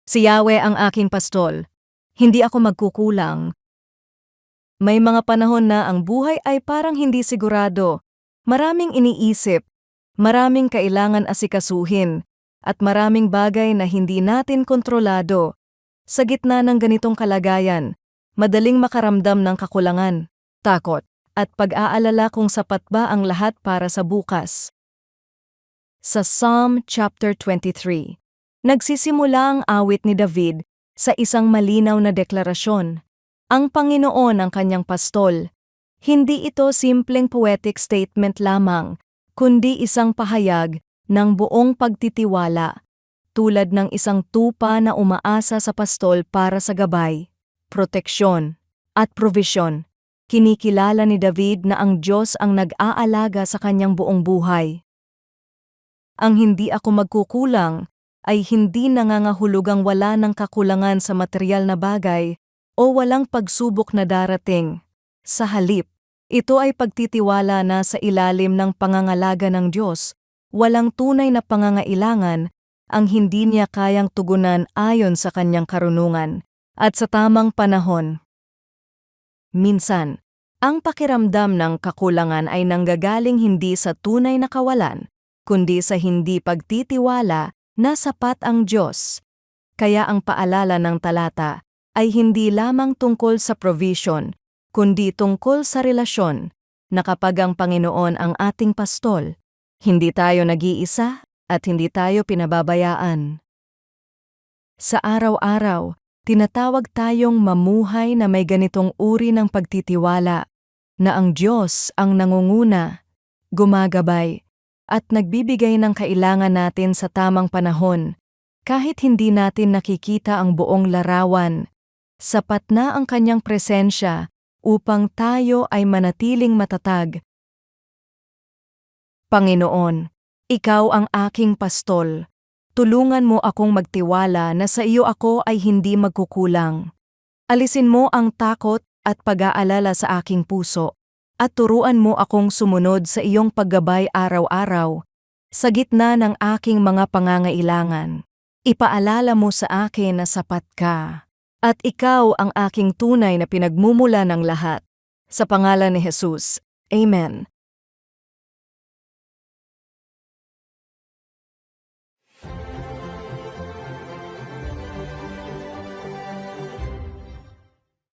Si Yahweh ang aking pastol. Hindi ako magkukulang. May mga panahon na ang buhay ay parang hindi sigurado. Maraming iniisip, maraming kailangan asikasuhin, at maraming bagay na hindi natin kontrolado. Sa gitna ng ganitong kalagayan, madaling makaramdam ng kakulangan, takot, at pag-aalala kung sapat ba ang lahat para sa bukas. Sa Psalm chapter 23, nagsisimula ang awit ni David sa isang malinaw na deklarasyon. Ang Panginoon ang kanyang pastol. Hindi ito simpleng poetic statement lamang, kundi isang pahayag ng buong pagtitiwala, tulad ng isang tupa na umaasa sa pastol para sa gabay, proteksyon, at provisyon. Kinikilala ni David na ang Diyos ang nag-aalaga sa kanyang buong buhay. Ang hindi ako magkukulang ay hindi nangangahulugang wala ng kakulangan sa material na bagay o walang pagsubok na darating. Sa halip, ito ay pagtitiwala na sa ilalim ng pangangalaga ng Diyos, walang tunay na pangangailangan ang hindi niya kayang tugunan ayon sa kanyang karunungan at sa tamang panahon. Minsan, ang pakiramdam ng kakulangan ay nanggagaling hindi sa tunay na kawalan, kundi sa hindi pagtitiwala na sapat ang Diyos. Kaya ang paalala ng talata ay hindi lamang tungkol sa provision, kundi tungkol sa relasyon, na kapag ang Panginoon ang ating pastol, hindi tayo nag-iisa at hindi tayo pinababayaan. Sa araw-araw, tinatawag tayong mamuhay na may ganitong uri ng pagtitiwala, na ang Diyos ang nangunguna, gumagabay, at nagbibigay ng kailangan natin sa tamang panahon, kahit hindi natin nakikita ang buong larawan. Sapat na ang kanyang presensya upang tayo ay manatiling matatag. Panginoon, Ikaw ang aking pastol. Tulungan mo akong magtiwala na sa iyo ako ay hindi magkukulang. Alisin mo ang takot at pag-aalala sa aking puso, at turuan mo akong sumunod sa iyong paggabay araw-araw, sa gitna ng aking mga pangangailangan. Ipaalala mo sa akin na sapat ka. At ikaw ang aking tunay na pinagmumula ng lahat. Sa pangalan ni Jesus. Amen.